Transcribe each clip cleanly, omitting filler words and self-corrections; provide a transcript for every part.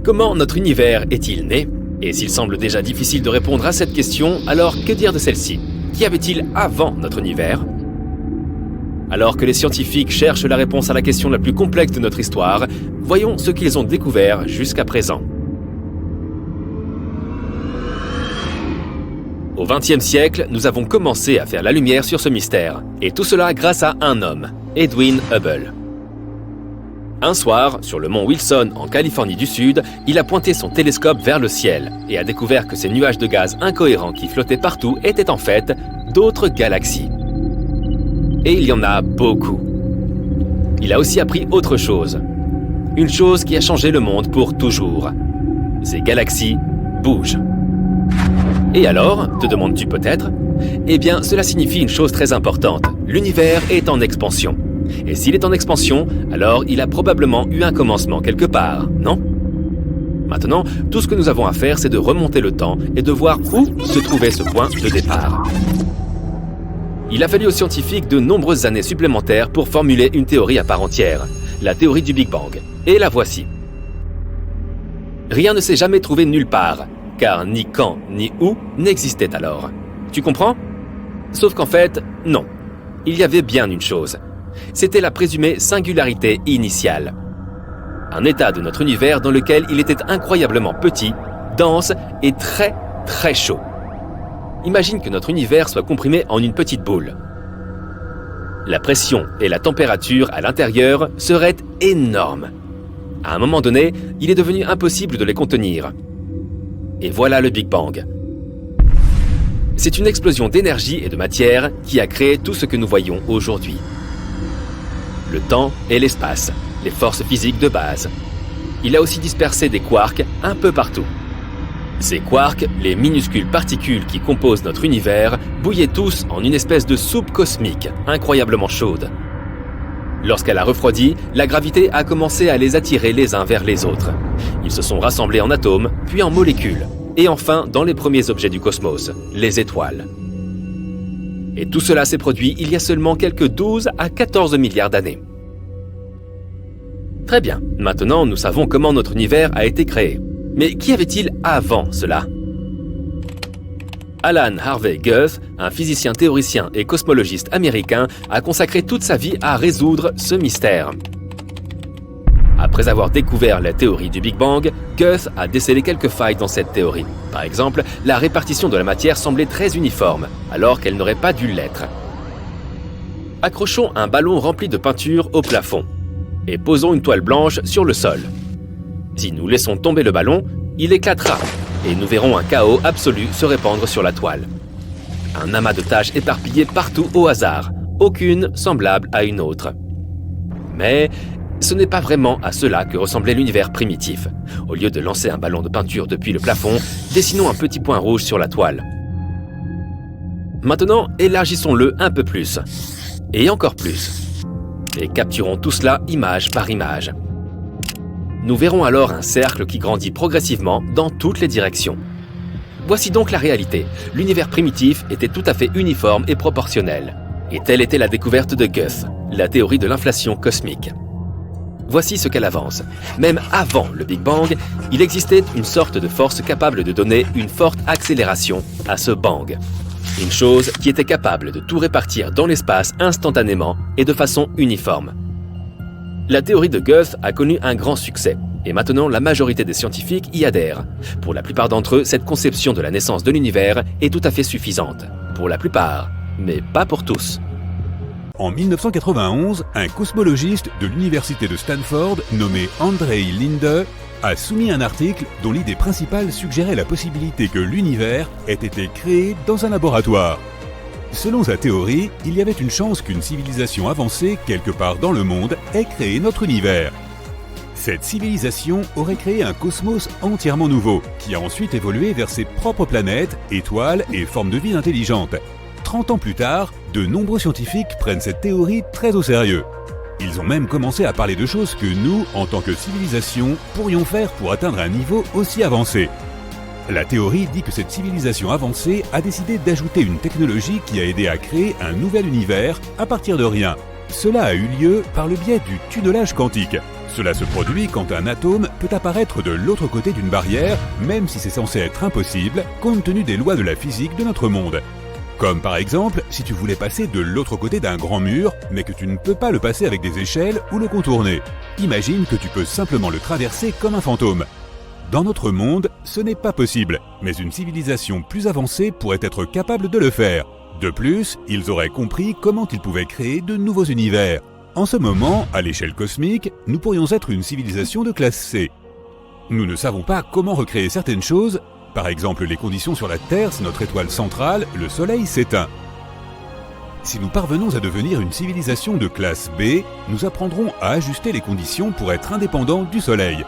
Comment notre univers est-il né? Et s'il semble déjà difficile de répondre à cette question, alors que dire de celle-ci? Qu'y avait-il avant notre univers? Alors que les scientifiques cherchent la réponse à la question la plus complexe de notre histoire, voyons ce qu'ils ont découvert jusqu'à présent. Au XXe siècle, nous avons commencé à faire la lumière sur ce mystère, et tout cela grâce à un homme, Edwin Hubble. Un soir, sur le mont Wilson, en Californie du Sud, il a pointé son télescope vers le ciel et a découvert que ces nuages de gaz incohérents qui flottaient partout étaient en fait d'autres galaxies. Et il y en a beaucoup. Il a aussi appris autre chose. Une chose qui a changé le monde pour toujours. Ces galaxies bougent. Et alors, te demandes-tu peut-être? Eh bien, cela signifie une chose très importante. L'univers est en expansion. Et s'il est en expansion, alors il a probablement eu un commencement quelque part, non? Maintenant, tout ce que nous avons à faire, c'est de remonter le temps et de voir où se trouvait ce point de départ. Il a fallu aux scientifiques de nombreuses années supplémentaires pour formuler une théorie à part entière, la théorie du Big Bang. Et la voici. Rien ne s'est jamais trouvé nulle part, car ni quand ni où n'existait alors. Tu comprends? Sauf qu'en fait, non. Il y avait bien une chose. C'était la présumée singularité initiale. Un état de notre univers dans lequel il était incroyablement petit, dense et très, très chaud. Imagine que notre univers soit comprimé en une petite boule. La pression et la température à l'intérieur seraient énormes. À un moment donné, il est devenu impossible de les contenir. Et voilà le Big Bang. C'est une explosion d'énergie et de matière qui a créé tout ce que nous voyons aujourd'hui. Le temps et l'espace, les forces physiques de base. Il a aussi dispersé des quarks un peu partout. Ces quarks, les minuscules particules qui composent notre univers, bouillaient tous en une espèce de soupe cosmique incroyablement chaude. Lorsqu'elle a refroidi, la gravité a commencé à les attirer les uns vers les autres. Ils se sont rassemblés en atomes, puis en molécules, et enfin dans les premiers objets du cosmos, les étoiles. Et tout cela s'est produit il y a seulement quelques 12 à 14 milliards d'années. Très bien, maintenant nous savons comment notre univers a été créé. Mais qu'y avait-il avant cela? Alan Harvey Guth, un physicien théoricien et cosmologiste américain, a consacré toute sa vie à résoudre ce mystère. Après avoir découvert la théorie du Big Bang, Guth a décelé quelques failles dans cette théorie. Par exemple, la répartition de la matière semblait très uniforme, alors qu'elle n'aurait pas dû l'être. Accrochons un ballon rempli de peinture au plafond et posons une toile blanche sur le sol. Si nous laissons tomber le ballon, il éclatera et nous verrons un chaos absolu se répandre sur la toile. Un amas de taches éparpillées partout au hasard, aucune semblable à une autre. Mais ce n'est pas vraiment à cela que ressemblait l'univers primitif. Au lieu de lancer un ballon de peinture depuis le plafond, dessinons un petit point rouge sur la toile. Maintenant, élargissons-le un peu plus. Et encore plus. Et capturons tout cela image par image. Nous verrons alors un cercle qui grandit progressivement dans toutes les directions. Voici donc la réalité. L'univers primitif était tout à fait uniforme et proportionnel. Et telle était la découverte de Guth, la théorie de l'inflation cosmique. Voici ce qu'elle avance. Même avant le Big Bang, il existait une sorte de force capable de donner une forte accélération à ce bang. Une chose qui était capable de tout répartir dans l'espace instantanément et de façon uniforme. La théorie de Guth a connu un grand succès, et maintenant la majorité des scientifiques y adhèrent. Pour la plupart d'entre eux, cette conception de la naissance de l'univers est tout à fait suffisante. Pour la plupart, mais pas pour tous. En 1991, un cosmologiste de l'université de Stanford, nommé Andrei Linde, a soumis un article dont l'idée principale suggérait la possibilité que l'univers ait été créé dans un laboratoire. Selon sa théorie, il y avait une chance qu'une civilisation avancée, quelque part dans le monde, ait créé notre univers. Cette civilisation aurait créé un cosmos entièrement nouveau, qui a ensuite évolué vers ses propres planètes, étoiles et formes de vie intelligentes. 30 ans plus tard, de nombreux scientifiques prennent cette théorie très au sérieux. Ils ont même commencé à parler de choses que nous, en tant que civilisation, pourrions faire pour atteindre un niveau aussi avancé. La théorie dit que cette civilisation avancée a décidé d'ajouter une technologie qui a aidé à créer un nouvel univers à partir de rien. Cela a eu lieu par le biais du tunnelage quantique. Cela se produit quand un atome peut apparaître de l'autre côté d'une barrière, même si c'est censé être impossible, compte tenu des lois de la physique de notre monde. Comme par exemple, si tu voulais passer de l'autre côté d'un grand mur, mais que tu ne peux pas le passer avec des échelles ou le contourner. Imagine que tu peux simplement le traverser comme un fantôme. Dans notre monde, ce n'est pas possible, mais une civilisation plus avancée pourrait être capable de le faire. De plus, ils auraient compris comment ils pouvaient créer de nouveaux univers. En ce moment, à l'échelle cosmique, nous pourrions être une civilisation de classe C. Nous ne savons pas comment recréer certaines choses. Par exemple, les conditions sur la Terre si notre étoile centrale, le Soleil, s'éteint. Si nous parvenons à devenir une civilisation de classe B, nous apprendrons à ajuster les conditions pour être indépendants du Soleil.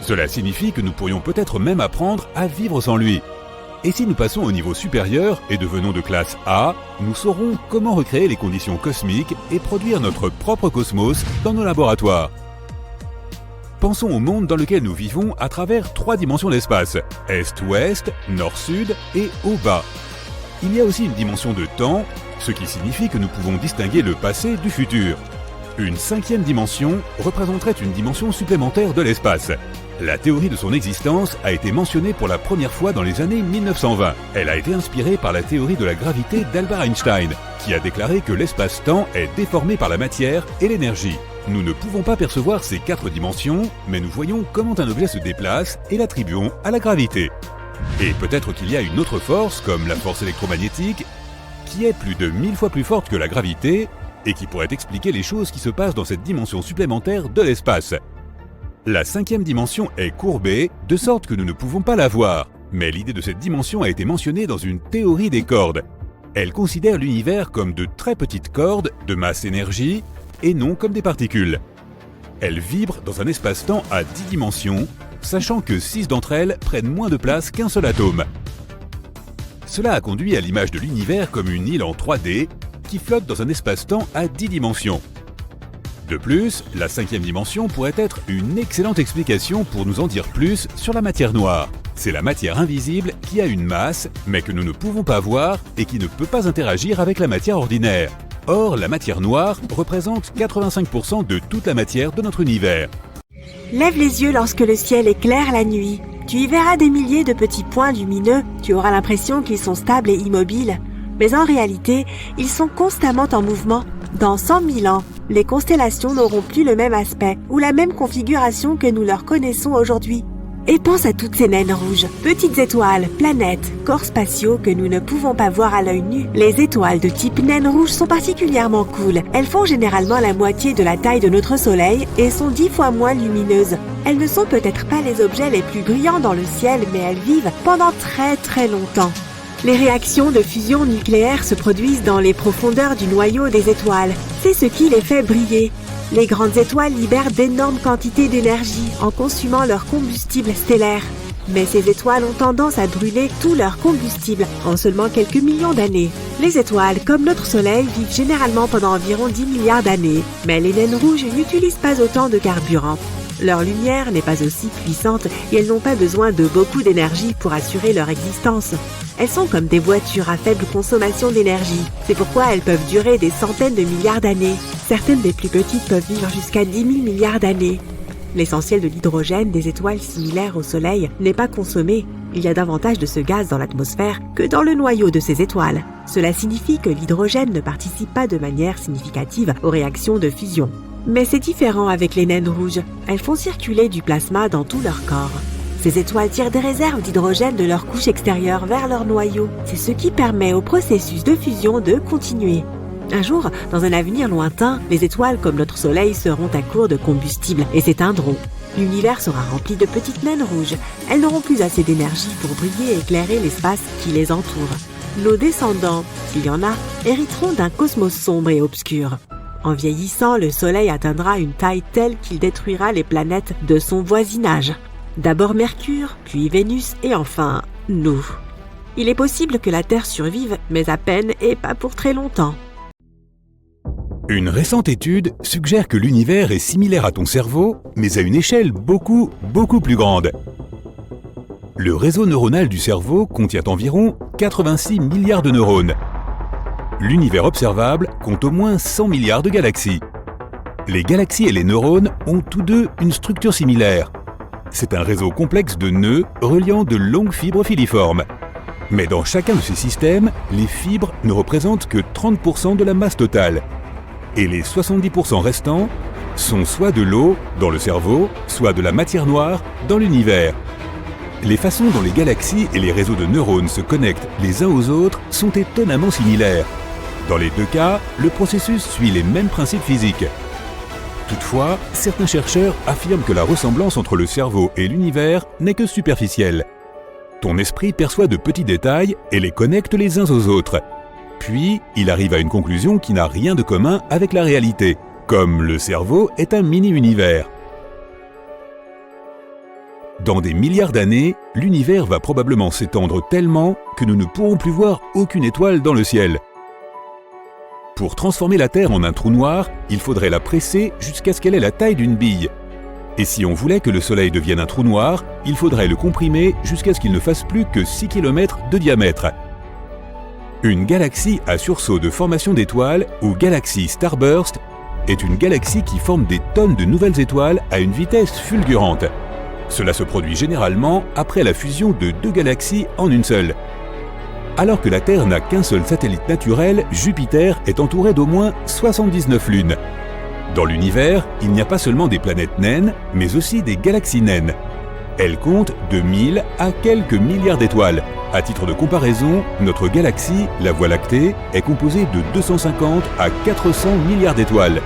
Cela signifie que nous pourrions peut-être même apprendre à vivre sans lui. Et si nous passons au niveau supérieur et devenons de classe A, nous saurons comment recréer les conditions cosmiques et produire notre propre cosmos dans nos laboratoires. Pensons au monde dans lequel nous vivons à travers 3 dimensions d'espace, Est-Ouest, Nord-Sud et Haut-Bas. Il y a aussi une dimension de temps, ce qui signifie que nous pouvons distinguer le passé du futur. Une 5e dimension représenterait une dimension supplémentaire de l'espace. La théorie de son existence a été mentionnée pour la première fois dans les années 1920. Elle a été inspirée par la théorie de la gravité d'Albert Einstein, qui a déclaré que l'espace-temps est déformé par la matière et l'énergie. Nous ne pouvons pas percevoir ces 4 dimensions, mais nous voyons comment un objet se déplace et l'attribuons à la gravité. Et peut-être qu'il y a une autre force, comme la force électromagnétique, qui est plus de 1000 fois plus forte que la gravité et qui pourrait expliquer les choses qui se passent dans cette dimension supplémentaire de l'espace. La 5e dimension est courbée, de sorte que nous ne pouvons pas la voir, mais l'idée de cette dimension a été mentionnée dans une théorie des cordes. Elle considère l'univers comme de très petites cordes de masse énergie, et non comme des particules. Elle vibre dans un espace-temps à 10 dimensions, sachant que 6 d'entre elles prennent moins de place qu'un seul atome. Cela a conduit à l'image de l'univers comme une île en 3D qui flotte dans un espace-temps à 10 dimensions. De plus, la 5e dimension pourrait être une excellente explication pour nous en dire plus sur la matière noire. C'est la matière invisible qui a une masse, mais que nous ne pouvons pas voir et qui ne peut pas interagir avec la matière ordinaire. Or, la matière noire représente 85% de toute la matière de notre univers. Lève les yeux lorsque le ciel est clair la nuit. Tu y verras des milliers de petits points lumineux. Tu auras l'impression qu'ils sont stables et immobiles. Mais en réalité, ils sont constamment en mouvement. Dans 100 000 ans, les constellations n'auront plus le même aspect ou la même configuration que nous leur connaissons aujourd'hui. Et pense à toutes ces naines rouges, petites étoiles, planètes, corps spatiaux que nous ne pouvons pas voir à l'œil nu. Les étoiles de type naine rouge sont particulièrement cool. Elles font généralement la moitié de la taille de notre Soleil et sont 10 fois moins lumineuses. Elles ne sont peut-être pas les objets les plus brillants dans le ciel, mais elles vivent pendant très longtemps. Les réactions de fusion nucléaire se produisent dans les profondeurs du noyau des étoiles. C'est ce qui les fait briller. Les grandes étoiles libèrent d'énormes quantités d'énergie en consumant leur combustible stellaire. Mais ces étoiles ont tendance à brûler tout leur combustible en seulement quelques millions d'années. Les étoiles, comme notre Soleil, vivent généralement pendant environ 10 milliards d'années. Mais les naines rouges n'utilisent pas autant de carburant. Leur lumière n'est pas aussi puissante et elles n'ont pas besoin de beaucoup d'énergie pour assurer leur existence. Elles sont comme des voitures à faible consommation d'énergie. C'est pourquoi elles peuvent durer des centaines de milliards d'années. Certaines des plus petites peuvent vivre jusqu'à 10 000 milliards d'années. L'essentiel de l'hydrogène des étoiles similaires au Soleil n'est pas consommé. Il y a davantage de ce gaz dans l'atmosphère que dans le noyau de ces étoiles. Cela signifie que l'hydrogène ne participe pas de manière significative aux réactions de fusion. Mais c'est différent avec les naines rouges. Elles font circuler du plasma dans tout leur corps. Ces étoiles tirent des réserves d'hydrogène de leur couche extérieure vers leur noyau. C'est ce qui permet au processus de fusion de continuer. Un jour, dans un avenir lointain, les étoiles comme notre Soleil seront à court de combustible et s'éteindront. L'univers sera rempli de petites naines rouges. Elles n'auront plus assez d'énergie pour briller et éclairer l'espace qui les entoure. Nos descendants, s'il y en a, hériteront d'un cosmos sombre et obscur. En vieillissant, le Soleil atteindra une taille telle qu'il détruira les planètes de son voisinage. D'abord Mercure, puis Vénus et enfin nous. Il est possible que la Terre survive, mais à peine et pas pour très longtemps. Une récente étude suggère que l'univers est similaire à ton cerveau, mais à une échelle beaucoup plus grande. Le réseau neuronal du cerveau contient environ 86 milliards de neurones. L'univers observable compte au moins 100 milliards de galaxies. Les galaxies et les neurones ont tous deux une structure similaire. C'est un réseau complexe de nœuds reliant de longues fibres filiformes. Mais dans chacun de ces systèmes, les fibres ne représentent que 30% de la masse totale. Et les 70% restants sont soit de l'eau, dans le cerveau, soit de la matière noire, dans l'univers. Les façons dont les galaxies et les réseaux de neurones se connectent les uns aux autres sont étonnamment similaires. Dans les deux cas, le processus suit les mêmes principes physiques. Toutefois, certains chercheurs affirment que la ressemblance entre le cerveau et l'univers n'est que superficielle. Ton esprit perçoit de petits détails et les connecte les uns aux autres. Puis, il arrive à une conclusion qui n'a rien de commun avec la réalité, comme le cerveau est un mini-univers. Dans des milliards d'années, l'univers va probablement s'étendre tellement que nous ne pourrons plus voir aucune étoile dans le ciel. Pour transformer la Terre en un trou noir, il faudrait la presser jusqu'à ce qu'elle ait la taille d'une bille. Et si on voulait que le Soleil devienne un trou noir, il faudrait le comprimer jusqu'à ce qu'il ne fasse plus que 6 km de diamètre. Une galaxie à sursaut de formation d'étoiles, ou galaxie starburst, est une galaxie qui forme des tonnes de nouvelles étoiles à une vitesse fulgurante. Cela se produit généralement après la fusion de deux galaxies en une seule. Alors que la Terre n'a qu'un seul satellite naturel, Jupiter est entouré d'au moins 79 lunes. Dans l'univers, il n'y a pas seulement des planètes naines, mais aussi des galaxies naines. Elles comptent de 1000 à quelques milliards d'étoiles. À titre de comparaison, notre galaxie, la Voie lactée, est composée de 250 à 400 milliards d'étoiles.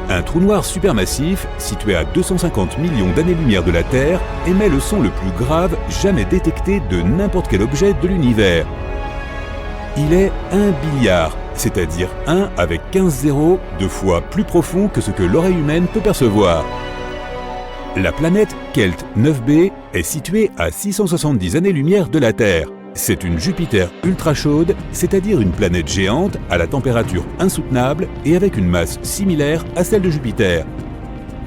Un trou noir supermassif, situé à 250 millions d'années-lumière de la Terre, émet le son le plus grave jamais détecté de n'importe quel objet de l'univers. Il est 1 billiard, c'est-à-dire 1 avec 15 zéros, 2 fois plus profond que ce que l'oreille humaine peut percevoir. La planète Kelt 9b est située à 670 années-lumière de la Terre. C'est une Jupiter ultra chaude, c'est-à-dire une planète géante à la température insoutenable et avec une masse similaire à celle de Jupiter.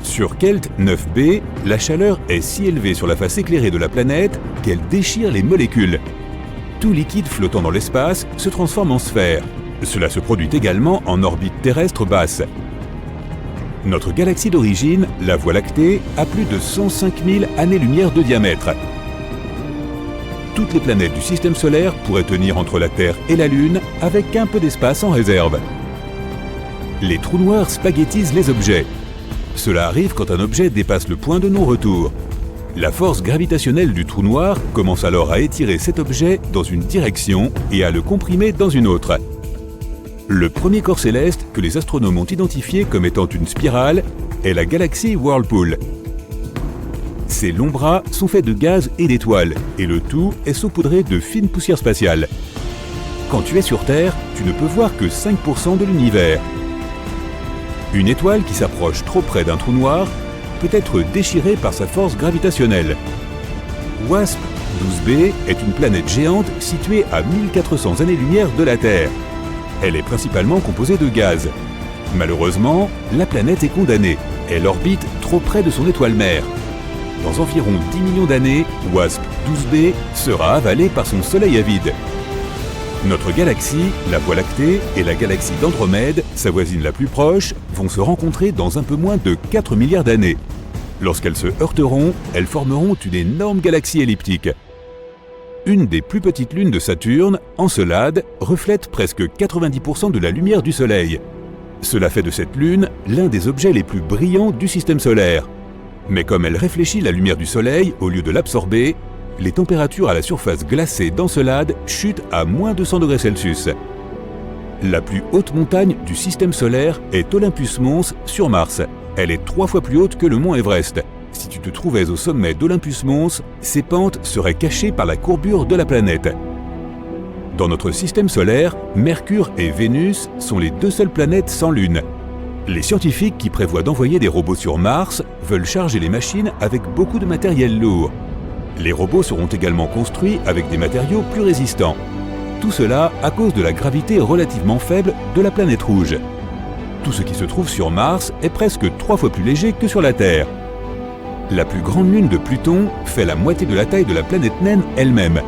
Sur Kelt 9b, la chaleur est si élevée sur la face éclairée de la planète qu'elle déchire les molécules. Tout liquide flottant dans l'espace se transforme en sphère. Cela se produit également en orbite terrestre basse. Notre galaxie d'origine, la Voie lactée, a plus de 105 000 années-lumière de diamètre. Toutes les planètes du système solaire pourraient tenir entre la Terre et la Lune avec un peu d'espace en réserve. Les trous noirs spaghettisent les objets. Cela arrive quand un objet dépasse le point de non-retour. La force gravitationnelle du trou noir commence alors à étirer cet objet dans une direction et à le comprimer dans une autre. Le premier corps céleste que les astronomes ont identifié comme étant une spirale est la galaxie Whirlpool. Ses longs bras sont faits de gaz et d'étoiles, et le tout est saupoudré de fines poussières spatiales. Quand tu es sur Terre, tu ne peux voir que 5% de l'univers. Une étoile qui s'approche trop près d'un trou noir peut être déchirée par sa force gravitationnelle. WASP 12b est une planète géante située à 1400 années-lumière de la Terre. Elle est principalement composée de gaz. Malheureusement, la planète est condamnée. Elle orbite trop près de son étoile mère. Dans environ 10 millions d'années, WASP 12b sera avalée par son soleil à vide. Notre galaxie, la Voie lactée, et la galaxie d'Andromède, sa voisine la plus proche, vont se rencontrer dans un peu moins de 4 milliards d'années. Lorsqu'elles se heurteront, elles formeront une énorme galaxie elliptique. Une des plus petites lunes de Saturne, Encelade, reflète presque 90% de la lumière du Soleil. Cela fait de cette lune l'un des objets les plus brillants du système solaire. Mais comme elle réfléchit la lumière du Soleil au lieu de l'absorber, les températures à la surface glacée d'Encelade chutent à moins 200 degrés Celsius. La plus haute montagne du système solaire est Olympus Mons sur Mars. Elle est 3 fois plus haute que le mont Everest. Si tu te trouvais au sommet d'Olympus Mons, ces pentes seraient cachées par la courbure de la planète. Dans notre système solaire, Mercure et Vénus sont les 2 seules planètes sans lune. Les scientifiques qui prévoient d'envoyer des robots sur Mars veulent charger les machines avec beaucoup de matériel lourd. Les robots seront également construits avec des matériaux plus résistants. Tout cela à cause de la gravité relativement faible de la planète rouge. Tout ce qui se trouve sur Mars est presque 3 fois plus léger que sur la Terre. La plus grande lune de Pluton fait la moitié de la taille de la planète naine elle-même.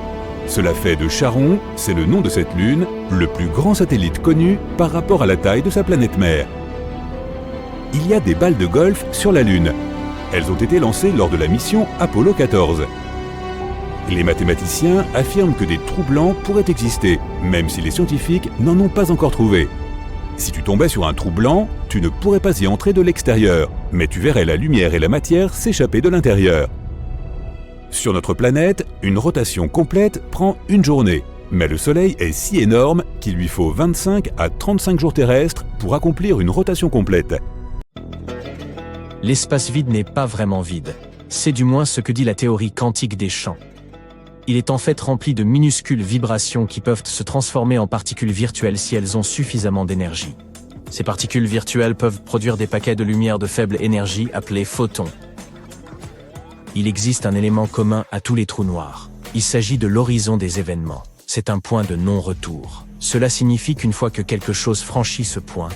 Cela fait de Charon, c'est le nom de cette lune, le plus grand satellite connu par rapport à la taille de sa planète mère. il y a des balles de golf sur la Lune. Elles ont été lancées lors de la mission Apollo 14. Les mathématiciens affirment que des trous blancs pourraient exister, même si les scientifiques n'en ont pas encore trouvé. Si tu tombais sur un trou blanc, tu ne pourrais pas y entrer de l'extérieur, mais tu verrais la lumière et la matière s'échapper de l'intérieur. Sur notre planète, une rotation complète prend une journée, mais le Soleil est si énorme qu'il lui faut 25 à 35 jours terrestres pour accomplir une rotation complète. L'espace vide n'est pas vraiment vide. C'est du moins ce que dit la théorie quantique des champs. Il est en fait rempli de minuscules vibrations qui peuvent se transformer en particules virtuelles si elles ont suffisamment d'énergie. Ces particules virtuelles peuvent produire des paquets de lumière de faible énergie appelés photons. Il existe un élément commun à tous les trous noirs. Il s'agit de l'horizon des événements. C'est un point de non-retour. Cela signifie qu'une fois que quelque chose franchit ce point,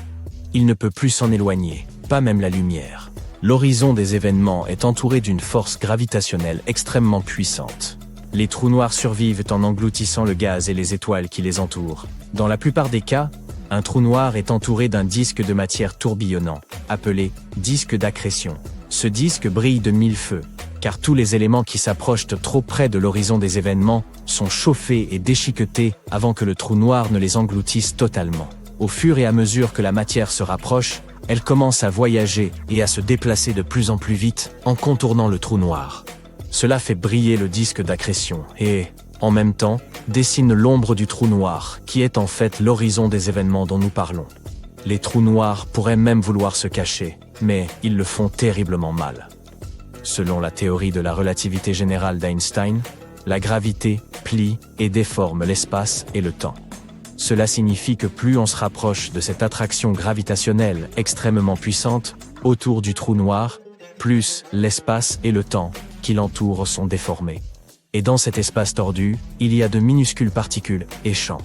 il ne peut plus s'en éloigner, pas même la lumière. L'horizon des événements est entouré d'une force gravitationnelle extrêmement puissante. Les trous noirs survivent en engloutissant le gaz et les étoiles qui les entourent. Dans la plupart des cas, un trou noir est entouré d'un disque de matière tourbillonnant, appelé disque d'accrétion. Ce disque brille de mille feux, car tous les éléments qui s'approchent trop près de l'horizon des événements sont chauffés et déchiquetés avant que le trou noir ne les engloutisse totalement. Au fur et à mesure que la matière se rapproche, elle commence à voyager et à se déplacer de plus en plus vite en contournant le trou noir. Cela fait briller le disque d'accrétion et, en même temps, dessine l'ombre du trou noir, qui est en fait l'horizon des événements dont nous parlons. Les trous noirs pourraient même vouloir se cacher, mais ils le font terriblement mal. Selon la théorie de la relativité générale d'Einstein, la gravité plie et déforme l'espace et le temps. Cela signifie que plus on se rapproche de cette attraction gravitationnelle extrêmement puissante autour du trou noir, plus l'espace et le temps qui l'entourent sont déformés. Et dans cet espace tordu, il y a de minuscules particules et champs.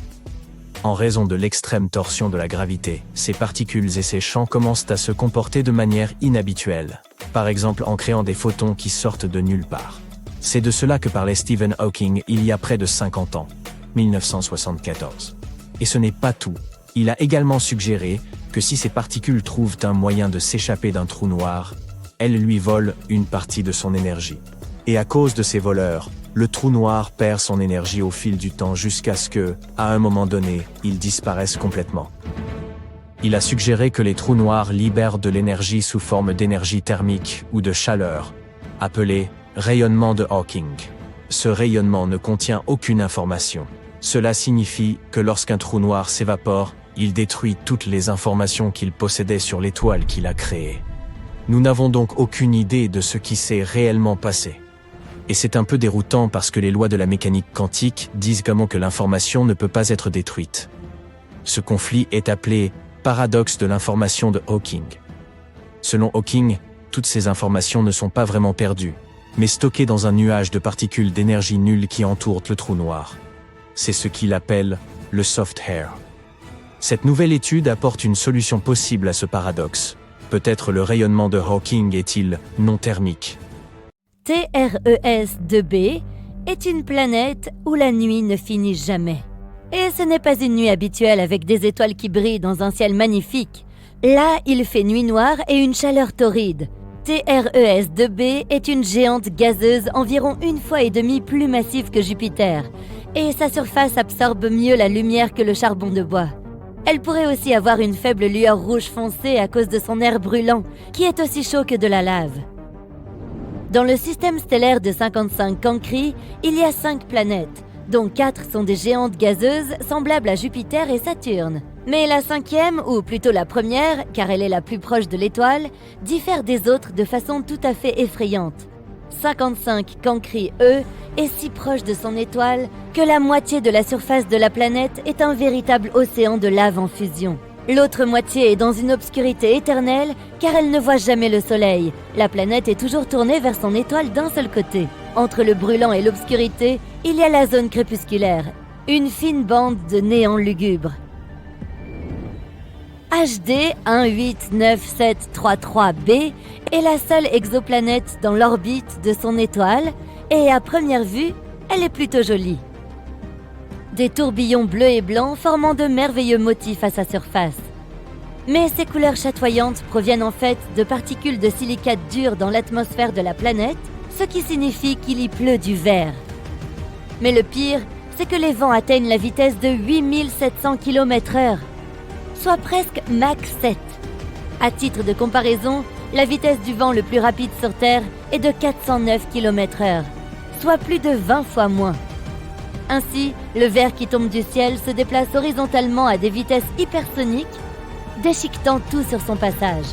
En raison de l'extrême torsion de la gravité, ces particules et ces champs commencent à se comporter de manière inhabituelle, par exemple en créant des photons qui sortent de nulle part. C'est de cela que parlait Stephen Hawking il y a près de 50 ans, 1974. Et ce n'est pas tout. Il a également suggéré que si ces particules trouvent un moyen de s'échapper d'un trou noir, elles lui volent une partie de son énergie. Et à cause de ces voleurs, le trou noir perd son énergie au fil du temps jusqu'à ce que, à un moment donné, il disparaisse complètement. Il a suggéré que les trous noirs libèrent de l'énergie sous forme d'énergie thermique ou de chaleur, appelée rayonnement de Hawking. Ce rayonnement ne contient aucune information. Cela signifie que lorsqu'un trou noir s'évapore, il détruit toutes les informations qu'il possédait sur l'étoile qu'il a créée. Nous n'avons donc aucune idée de ce qui s'est réellement passé. Et c'est un peu déroutant parce que les lois de la mécanique quantique disent comment que l'information ne peut pas être détruite. Ce conflit est appelé paradoxe de l'information de Hawking. Selon Hawking, toutes ces informations ne sont pas vraiment perdues, mais stockées dans un nuage de particules d'énergie nulle qui entourent le trou noir. C'est ce qu'il appelle le soft hair. Cette nouvelle étude apporte une solution possible à ce paradoxe. Peut-être le rayonnement de Hawking est-il non thermique. TRES-2b est une planète où la nuit ne finit jamais. Et ce n'est pas une nuit habituelle avec des étoiles qui brillent dans un ciel magnifique. Là, il fait nuit noire et une chaleur torride. TRES-2b est une géante gazeuse environ 1,5 fois plus massive que Jupiter, et sa surface absorbe mieux la lumière que le charbon de bois. Elle pourrait aussi avoir une faible lueur rouge foncée à cause de son air brûlant, qui est aussi chaud que de la lave. Dans le système stellaire de 55 Cancri, il y a 5 planètes, dont 4 sont des géantes gazeuses semblables à Jupiter et Saturne. Mais la 5e, ou plutôt la première, car elle est la plus proche de l'étoile, diffère des autres de façon tout à fait effrayante. 55 Cancri, eux, est si proche de son étoile que la moitié de la surface de la planète est un véritable océan de lave en fusion. L'autre moitié est dans une obscurité éternelle car elle ne voit jamais le soleil. La planète est toujours tournée vers son étoile d'un seul côté. Entre le brûlant et l'obscurité, il y a la zone crépusculaire, une fine bande de néant lugubre. HD 189733b est la seule exoplanète dans l'orbite de son étoile et à première vue, elle est plutôt jolie. Des tourbillons bleus et blancs formant de merveilleux motifs à sa surface. Mais ces couleurs chatoyantes proviennent en fait de particules de silicate dur dans l'atmosphère de la planète, ce qui signifie qu'il y pleut du vert. Mais le pire, c'est que les vents atteignent la vitesse de 8700 km/h, soit presque Mach 7. À titre de comparaison, la vitesse du vent le plus rapide sur Terre est de 409 km/h, soit plus de 20 fois moins. Ainsi, le verre qui tombe du ciel se déplace horizontalement à des vitesses hypersoniques, déchiquetant tout sur son passage.